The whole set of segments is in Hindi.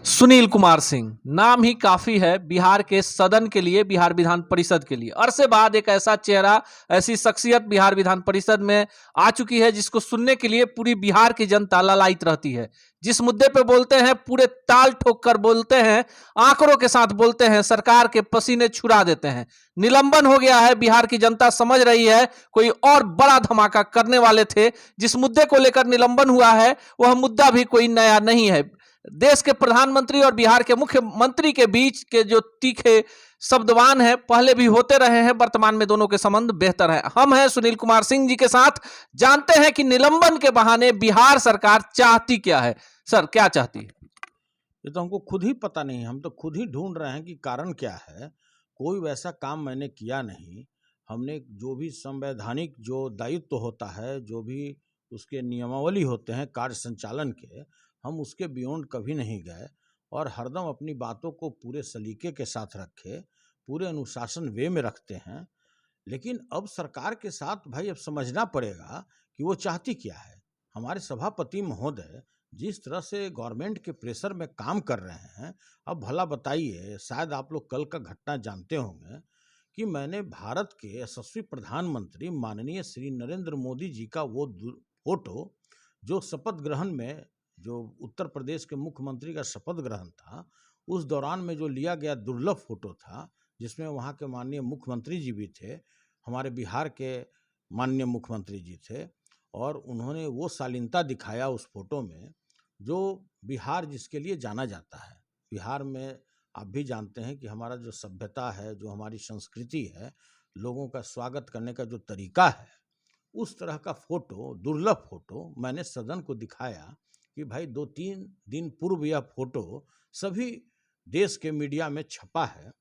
सुनील कुमार सिंह नाम ही काफी है बिहार के सदन के लिए, बिहार विधान परिषद के लिए। अरसे बाद एक ऐसा चेहरा, ऐसी शख्सियत बिहार विधान परिषद में आ चुकी है जिसको सुनने के लिए पूरी बिहार की जनता ललायित रहती है। जिस मुद्दे पे बोलते हैं पूरे ताल ठोक कर बोलते हैं, आंकड़ों के साथ बोलते हैं, सरकार के पसीने छुड़ा देते हैं। निलंबन हो गया है, बिहार की जनता समझ रही है कोई और बड़ा धमाका करने वाले थे। जिस मुद्दे को लेकर निलंबन हुआ है वह मुद्दा भी कोई नया नहीं है। देश के प्रधानमंत्री और बिहार के मुख्यमंत्री के बीच के जो तीखे शब्दवान है पहले भी होते रहे हैं, वर्तमान में दोनों के संबंध बेहतर है। हम हैं सुनील कुमार सिंह जी के साथ, जानते हैं कि निलंबन के बहाने बिहार सरकार चाहती क्या है। सर, क्या चाहती है? ये तो हमको खुद ही पता नहीं, हम तो खुद ही ढूंढ रहे हैं कि कारण क्या है। कोई वैसा काम मैंने किया नहीं। हमने जो भी संवैधानिक जो दायित्व होता है, जो भी उसके नियमावली होते हैं कार्य संचालन के, हम उसके बियॉन्ड कभी नहीं गए और हरदम अपनी बातों को पूरे सलीके के साथ रखे, पूरे अनुशासन वे में रखते हैं। लेकिन अब सरकार के साथ भाई अब समझना पड़ेगा कि वो चाहती क्या है। हमारे सभापति महोदय जिस तरह से गवर्नमेंट के प्रेशर में काम कर रहे हैं, अब भला बताइए, शायद आप लोग कल का घटना जानते होंगे कि मैंने भारत के यशस्वी प्रधानमंत्री माननीय श्री नरेंद्र मोदी जी का वो फोटो जो शपथ ग्रहण में, जो उत्तर प्रदेश के मुख्यमंत्री का शपथ ग्रहण था, उस दौरान में जो लिया गया दुर्लभ फोटो था, जिसमें वहाँ के माननीय मुख्यमंत्री जी भी थे, हमारे बिहार के माननीय मुख्यमंत्री जी थे, और उन्होंने वो शालीनता दिखाया उस फोटो में जो बिहार जिसके लिए जाना जाता है। बिहार में आप भी जानते हैं कि हमारा जो सभ्यता है, जो हमारी संस्कृति है, लोगों का स्वागत करने का जो तरीका है, उस तरह का फोटो, दुर्लभ फोटो मैंने सदन को दिखाया कि भाई 2-3 दिन पूर्व यह फोटो सभी देश के मीडिया में छपा है।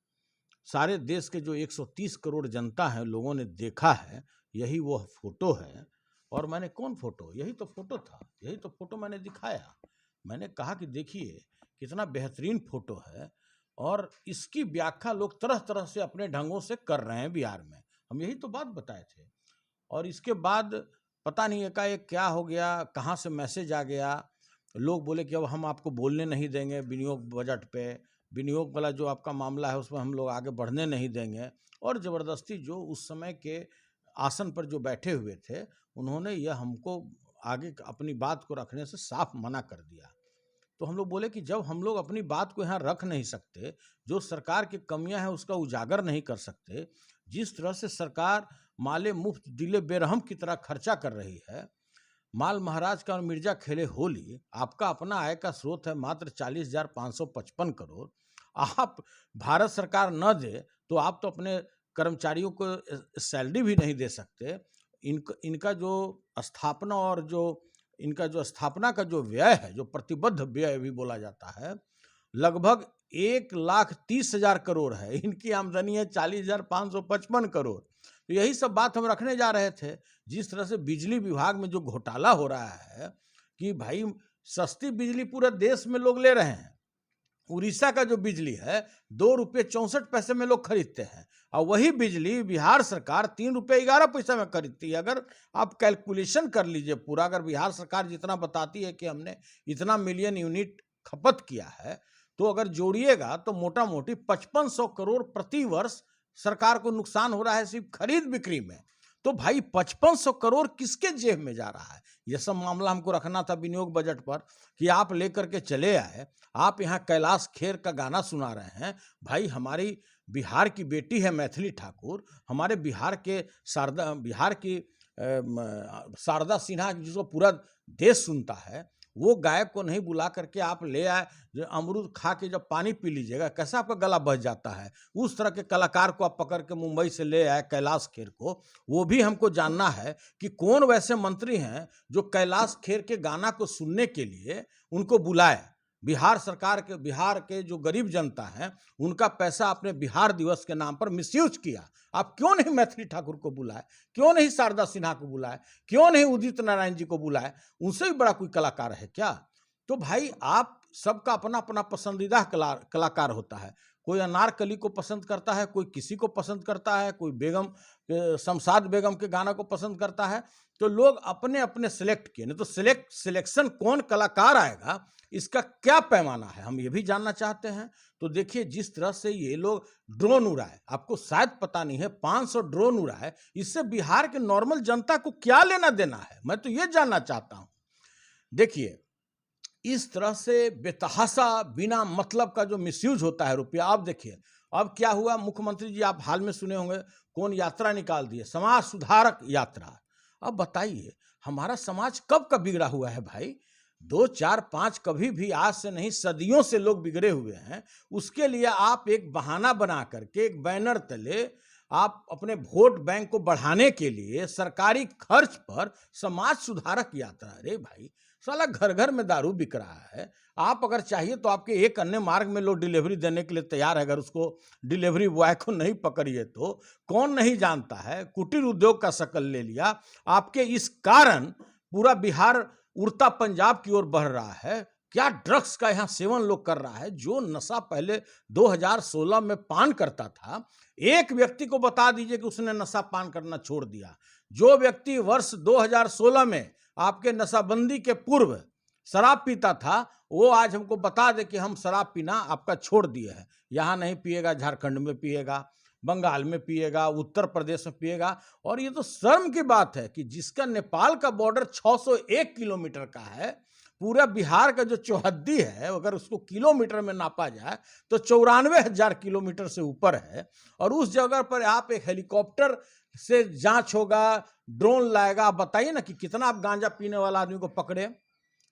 सारे देश के जो 130 करोड़ जनता है, लोगों ने देखा है, यही वो फोटो है। और मैंने कौन फोटो, यही तो फोटो था, यही तो फोटो मैंने दिखाया। मैंने कहा कि देखिए कितना बेहतरीन फोटो है और इसकी व्याख्या लोग तरह तरह से अपने ढंगों से कर रहे हैं बिहार में। हम यही तो बात बताए थे। और इसके बाद पता नहीं एकाएक क्या हो गया, कहाँ से मैसेज आ गया, लोग बोले कि अब हम आपको बोलने नहीं देंगे विनियोग बजट पे, विनियोग वाला जो आपका मामला है उसमें हम लोग आगे बढ़ने नहीं देंगे। और ज़बरदस्ती जो उस समय के आसन पर जो बैठे हुए थे, उन्होंने यह हमको आगे अपनी बात को रखने से साफ मना कर दिया। तो हम लोग बोले कि जब हम लोग अपनी बात को यहाँ रख नहीं सकते, जो सरकार की कमियां हैं उसका उजागर नहीं कर सकते, जिस तरह से सरकार माले मुफ्त दिले बेरहम की तरह खर्चा कर रही है, माल महाराज का और मिर्जा खेले होली, आपका अपना आय का स्रोत है मात्र 40,555 करोड़। आप भारत सरकार न दे तो आप तो अपने कर्मचारियों को सैलरी भी नहीं दे सकते। इनका जो स्थापना और जो इनका जो स्थापना का जो व्यय है, जो प्रतिबद्ध व्यय भी बोला जाता है, लगभग 1,30,000 करोड़ है। इनकी आमदनी है 40,555 करोड़। तो यही सब बात हम रखने जा रहे थे। जिस तरह से बिजली विभाग में जो घोटाला हो रहा है कि भाई सस्ती बिजली पूरे देश में लोग ले रहे हैं। उड़ीसा का जो बिजली है 2 रुपये 64 पैसे में लोग खरीदते हैं, और वही बिजली बिहार सरकार 3 रुपये 11 पैसे में खरीदती है। अगर आप कैलकुलेशन कर लीजिए पूरा, अगर बिहार सरकार जितना बताती है कि हमने इतना मिलियन यूनिट खपत किया है, तो अगर जोड़िएगा तो मोटा मोटी 5500 करोड़ प्रति वर्ष सरकार को नुकसान हो रहा है सिर्फ खरीद बिक्री में। तो भाई 5500 करोड़ किसके जेब में जा रहा है? यह सब मामला हमको रखना था विनियोग बजट पर कि आप लेकर के चले आए, आप यहाँ कैलाश खेर का गाना सुना रहे हैं। भाई हमारी बिहार की बेटी है मैथिली ठाकुर, हमारे बिहार की शारदा सिन्हा जिसको पूरा देश सुनता है, वो गायक को नहीं बुला करके आप ले आए। जो अमरूद खा के जब पानी पी लीजिएगा कैसा आपका गला बच जाता है, उस तरह के कलाकार को आप पकड़ के मुंबई से ले आए कैलाश खेर को। वो भी हमको जानना है कि कौन वैसे मंत्री हैं जो कैलाश खेर के गाना को सुनने के लिए उनको बुलाए। बिहार सरकार के, बिहार के जो गरीब जनता है उनका पैसा आपने बिहार दिवस के नाम पर मिसयूज किया। आप क्यों नहीं मैथिली ठाकुर को बुलाए, क्यों नहीं शारदा सिन्हा को बुलाए, क्यों नहीं उदित नारायण जी को बुलाए? उनसे भी बड़ा कोई कलाकार है क्या? तो भाई आप सबका अपना अपना पसंदीदा कलाकार होता है। कोई अनारकली को पसंद करता है, कोई किसी को पसंद करता है, कोई बेगम शमशाद बेगम के गाना को पसंद करता है। तो लोग अपने अपने सिलेक्ट किए, नहीं तो सिलेक्शन कौन कलाकार आएगा इसका क्या पैमाना है, हम ये भी जानना चाहते हैं। तो देखिए जिस तरह से ये लोग ड्रोन उड़ाए, आपको शायद पता नहीं है 500 ड्रोन उड़ाए, इससे बिहार के नॉर्मल जनता को क्या लेना देना है, मैं तो ये जानना चाहता हूं। देखिए इस तरह से बेतहाशा बिना मतलब का जो मिसयूज होता है रुपया, आप देखिए अब क्या हुआ, मुख्यमंत्री जी आप हाल में सुने होंगे कौन यात्रा निकाल दिए, समाज सुधारक यात्रा। अब बताइए हमारा समाज कब का बिगड़ा हुआ है भाई, 2, 4, 5 कभी भी आज से नहीं सदियों से लोग बिगड़े हुए हैं। उसके लिए आप एक बहाना बना करके एक बैनर तले आप अपने वोट बैंक को बढ़ाने के लिए सरकारी खर्च पर समाज सुधारक यात्रा, अरे भाई साला घर घर में दारू बिक रहा है। आप अगर चाहिए तो आपके एक अन्य मार्ग में लोग डिलीवरी देने के लिए तैयार है, अगर उसको डिलीवरी बॉय को नहीं पकड़िए तो कौन नहीं जानता है, कुटीर उद्योग का शकल ले लिया। आपके इस कारण पूरा बिहार उड़ता पंजाब की ओर बढ़ रहा है। क्या ड्रग्स का यहाँ सेवन लोग कर रहा है, जो नशा पहले 2016 में पान करता था, एक व्यक्ति को बता दीजिए कि उसने नशा पान करना छोड़ दिया। जो व्यक्ति वर्ष 2016 में आपके नशाबंदी के पूर्व शराब पीता था, वो आज हमको बता दे कि हम शराब पीना आपका छोड़ दिए हैं, यहाँ नहीं पिएगा, झारखंड में पिएगा, बंगाल में पिएगा, उत्तर प्रदेश में पिएगा। और ये तो शर्म की बात है कि जिसका नेपाल का बॉर्डर 601 किलोमीटर का है, पूरा बिहार का जो चौहद्दी है अगर उसको किलोमीटर में नापा जाए तो 94,000 किलोमीटर से ऊपर है। और उस जगह पर आप एक हेलीकॉप्टर से जांच होगा, ड्रोन लाएगा। आप बताइए ना कि कितना आप गांजा पीने वाला आदमी को पकड़े,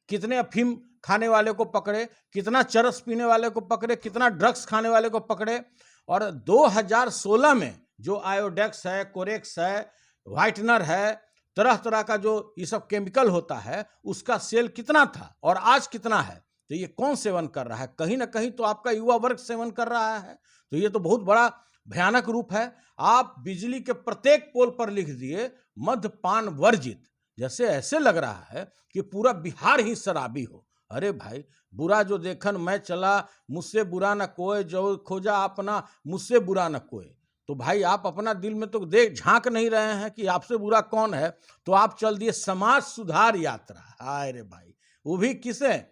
कितने अफीम खाने वाले को पकड़े, कितना चरस पीने वाले को पकड़े, कितना ड्रग्स खाने वाले को पकड़े। और 2016 में जो आयोडेक्स है, कोरेक्स है, व्हाइटनर है, तरह तरह का जो ये सब केमिकल होता है, उसका सेल कितना था और आज कितना है। तो ये कौन सेवन कर रहा है, कहीं ना कहीं तो आपका युवा वर्ग सेवन कर रहा है। तो ये तो बहुत बड़ा भयानक रूप है। आप बिजली के प्रत्येक पोल पर लिख दिए मद्यपान वर्जित, जैसे ऐसे लग रहा है कि पूरा बिहार ही शराबी हो। अरे भाई, बुरा जो देखन मैं चला, मुझसे बुरा न कोई, जो खोजा अपना मुझसे बुरा न कोई। तो भाई आप अपना दिल में तो देख झांक नहीं रहे हैं कि आपसे बुरा कौन है, तो आप चल दिए समाज सुधार यात्रा। हाय रे भाई, वो भी किसे,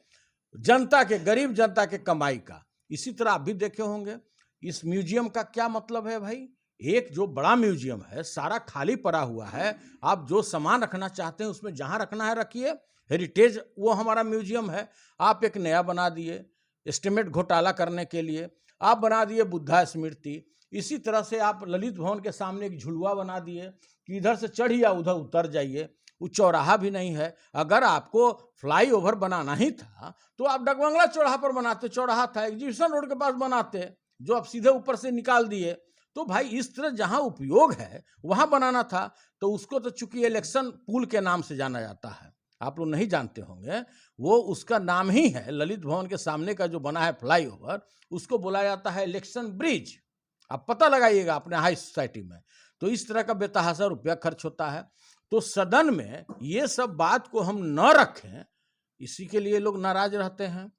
जनता के, गरीब जनता के कमाई का। इसी तरह आप भी देखे होंगे इस म्यूजियम का क्या मतलब है भाई। एक जो बड़ा म्यूजियम है सारा खाली पड़ा हुआ है, आप जो सामान रखना चाहते हैं उसमें जहां रखना है रखिए। हेरिटेज वो हमारा म्यूजियम है, आप एक नया बना दिए एस्टीमेट घोटाला करने के लिए, आप बना दिए बुद्धा स्मृति। इसी तरह से आप ललित भवन के सामने एक झुलुआ बना दिए कि इधर से चढ़िए उधर उतर जाइए, वो चौराहा भी नहीं है। अगर आपको फ्लाईओवर बनाना ही था तो आप डगबंगला चौराहा पर बनाते, चौराहा था, एग्जीबिशन रोड के पास बनाते, जो आप सीधे ऊपर से निकाल दिए। तो भाई इस तरह जहां उपयोग है वहां बनाना था। तो उसको तो चूंकि इलेक्शन पुल के नाम से जाना जाता है, आप लोग नहीं जानते होंगे, वो उसका नाम ही है। ललित भवन के सामने का जो बना है फ्लाईओवर, उसको बोला जाता है इलेक्शन ब्रिज। आप पता लगाइएगा अपने हाई सोसाइटी में। तो इस तरह का बेतहाशा रुपया खर्च होता है। तो सदन में ये सब बात को हम न रखें, इसी के लिए लोग नाराज रहते हैं।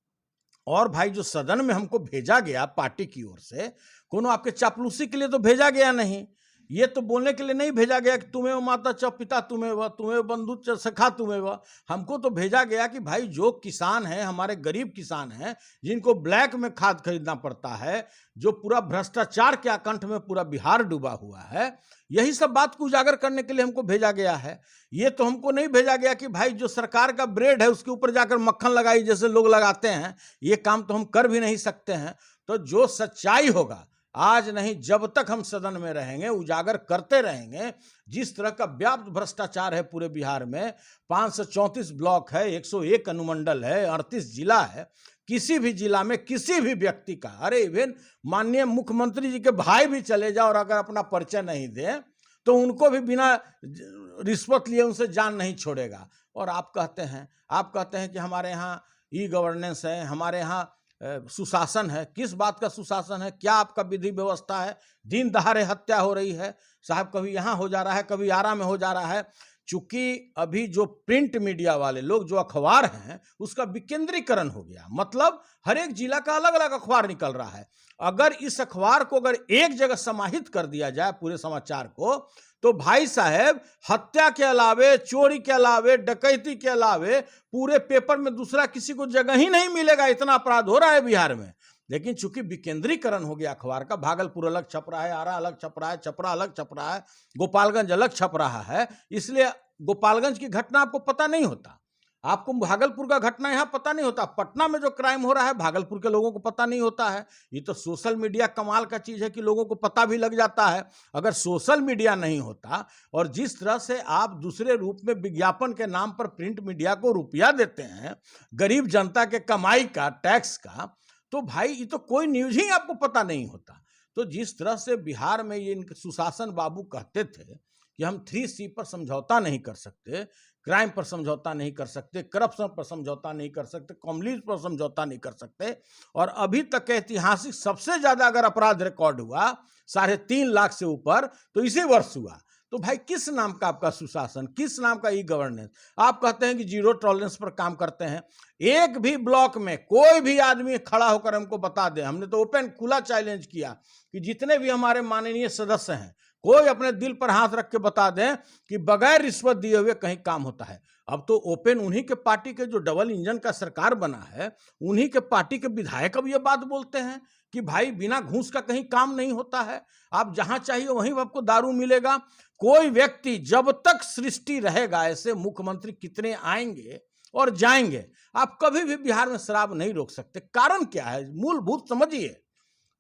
और भाई जो सदन में हमको भेजा गया पार्टी की ओर से, कोनो आपके चापलूसी के लिए तो भेजा गया नहीं, ये तो बोलने के लिए नहीं भेजा गया कि तुम्हें वो माता च पिता तुम्हें वह, तुम्हें बंधु च सखा तुम्हें वह। हमको तो भेजा गया कि भाई जो किसान हैं, हमारे गरीब किसान हैं, जिनको ब्लैक में खाद खरीदना पड़ता है, जो पूरा भ्रष्टाचार के आकंठ में पूरा बिहार डूबा हुआ है, यही सब बात को उजागर करने के लिए हमको भेजा गया है। ये तो हमको नहीं भेजा गया कि भाई जो सरकार का ब्रेड है उसके ऊपर जाकर मक्खन लगाई जैसे लोग लगाते हैं, ये काम तो हम कर भी नहीं सकते हैं। तो जो सच्चाई होगा, आज नहीं जब तक हम सदन में रहेंगे उजागर करते रहेंगे। जिस तरह का व्याप्त भ्रष्टाचार है पूरे बिहार में, 534 ब्लॉक है, 101 अनुमंडल है, 38 जिला है, किसी भी जिला में किसी भी व्यक्ति का, अरे इवन माननीय मुख्यमंत्री जी के भाई भी चले जाओ और अगर अपना परिचय नहीं दे तो उनको भी बिना रिश्वत लिए उनसे जान नहीं छोड़ेगा। और आप कहते हैं कि हमारे यहाँ ई गवर्नेंस है, हमारे यहाँ सुशासन है। किस बात का सुशासन है? क्या आपका विधि व्यवस्था है? दिन दहाड़े हत्या हो रही है साहब, कभी यहाँ हो जा रहा है, कभी आरा में हो जा रहा है। चूंकि अभी जो प्रिंट मीडिया वाले लोग, जो अखबार हैं, उसका विकेंद्रीकरण हो गया। मतलब हर एक जिला का अलग अलग अखबार निकल रहा है। अगर इस अखबार को अगर एक जगह समाहित कर दिया जाए पूरे समाचार को, तो भाई साहब हत्या के अलावे, चोरी के अलावे, डकैती के अलावे पूरे पेपर में दूसरा किसी को जगह ही नहीं मिलेगा। इतना अपराध हो रहा है बिहार में। लेकिन चूंकि विकेंद्रीकरण हो गया अखबार का, भागलपुर अलग छप रहा है, आरा अलग छप रहा है, छपरा अलग छप रहा है, गोपालगंज अलग छप रहा है, इसलिए गोपालगंज की घटना आपको पता नहीं होता, आपको भागलपुर का घटना यहाँ पता नहीं होता, पटना में जो क्राइम हो रहा है भागलपुर के लोगों को पता नहीं होता है। ये तो सोशल मीडिया कमाल का चीज है कि लोगों को पता भी लग जाता है। अगर सोशल मीडिया नहीं होता और जिस तरह से आप दूसरे रूप में विज्ञापन के नाम पर प्रिंट मीडिया को रुपया देते हैं, गरीब जनता के कमाई का, टैक्स का, तो भाई ये तो कोई न्यूज ही आपको पता नहीं होता। तो जिस तरह से बिहार में ये सुशासन बाबू कहते थे कि हम 3C पर समझौता नहीं कर सकते, क्राइम पर समझौता नहीं कर सकते, करप्शन पर समझौता नहीं कर सकते, कम्युनिज्म पर समझौता नहीं कर सकते, और अभी तक के ऐतिहासिक सबसे ज्यादा अगर अपराध रिकॉर्ड हुआ 3.5 लाख से ऊपर तो इसी वर्ष हुआ। तो भाई किस नाम का आपका सुशासन, किस नाम का ई गवर्नेंस? आप कहते हैं कि जीरो टॉलरेंस पर काम करते हैं। एक भी ब्लॉक में कोई भी आदमी खड़ा होकर हमको बता दे, हमने तो ओपन खुला चैलेंज किया कि जितने भी हमारे माननीय सदस्य हैं, कोई अपने दिल पर हाथ रख के बता दें कि बगैर रिश्वत दिए हुए कहीं काम होता है। अब तो ओपन उन्हीं के पार्टी के जो डबल इंजन का सरकार बना है, उन्हीं के पार्टी के विधायक अब ये बात बोलते हैं कि भाई बिना घूस का कहीं काम नहीं होता है, आप जहां चाहिए वहीं आपको दारू मिलेगा। कोई व्यक्ति जब तक सृष्टि रहेगा, ऐसे मुख्यमंत्री कितने आएंगे और जाएंगे, आप कभी भी बिहार में शराब नहीं रोक सकते। कारण क्या है, मूलभूत समझिए।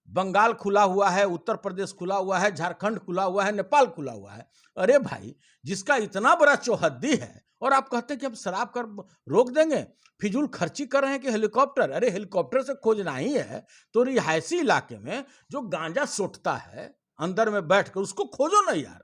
बंगाल खुला हुआ है, उत्तर प्रदेश खुला हुआ है, झारखंड खुला हुआ है, नेपाल खुला हुआ है। अरे भाई, जिसका इतना बड़ा चौहद्दी है और आप कहते हैं कि हम शराब कर रोक देंगे, फिजूल खर्ची कर रहे हैं कि हेलीकॉप्टर। अरे हेलीकॉप्टर से खोजना ही है तो रिहायशी इलाके में जो गांजा सोटता है अंदर में बैठकर, उसको खोजो ना यार।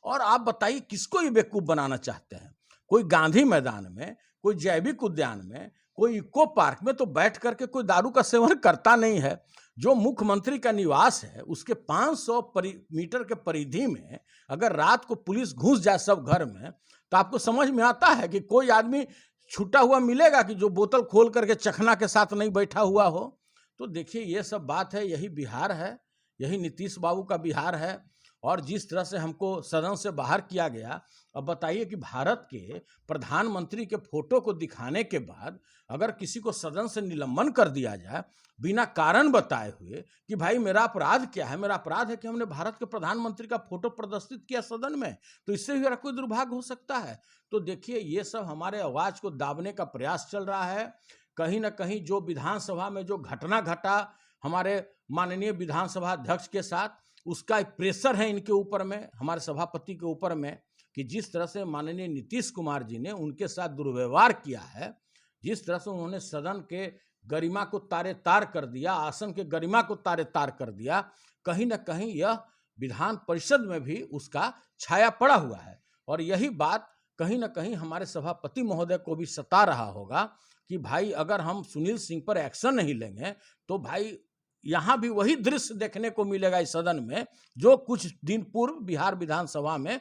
और आप बताइए किसको ये बेवकूफ बनाना चाहते हैं? कोई गांधी मैदान में, कोई जैविक उद्यान में, कोई इको पार्क में तो बैठ करके कोई दारू का सेवन करता नहीं है। जो मुख्यमंत्री का निवास है उसके 500 मीटर के परिधि में अगर रात को पुलिस घुस जाए सब घर में, तो आपको समझ में आता है कि कोई आदमी छूटा हुआ मिलेगा कि जो बोतल खोल करके चखना के साथ नहीं बैठा हुआ हो? तो देखिए ये सब बात है, यही बिहार है, यही नीतीश बाबू का बिहार है। और जिस तरह से हमको सदन से बाहर किया गया, अब बताइए कि भारत के प्रधानमंत्री के फोटो को दिखाने के बाद अगर किसी को सदन से निलंबन कर दिया जाए बिना कारण बताए हुए कि भाई मेरा अपराध क्या है, मेरा अपराध है कि हमने भारत के प्रधानमंत्री का फोटो प्रदर्शित किया सदन में, तो इससे भी मेरा कोई दुर्भाग्य हो सकता है? तो देखिए ये सब हमारे आवाज को दाबने का प्रयास चल रहा है। कहीं ना कहीं जो विधानसभा में जो घटना घटा हमारे माननीय विधानसभा अध्यक्ष के साथ, उसका एक प्रेशर है इनके ऊपर में, हमारे सभापति के ऊपर में, कि जिस तरह से माननीय नीतीश कुमार जी ने उनके साथ दुर्व्यवहार किया है, जिस तरह से उन्होंने सदन के गरिमा को तारे तार कर दिया, आसन के गरिमा को तारे तार कर दिया, कहीं ना कहीं यह विधान परिषद में भी उसका छाया पड़ा हुआ है। और यही बात कहीं ना कहीं हमारे सभापति महोदय को भी सता रहा होगा कि भाई अगर हम सुनील सिंह पर एक्शन नहीं लेंगे तो भाई यहाँ भी वही दृश्य देखने को मिलेगा इस सदन में जो कुछ दिन पूर्व बिहार विधानसभा में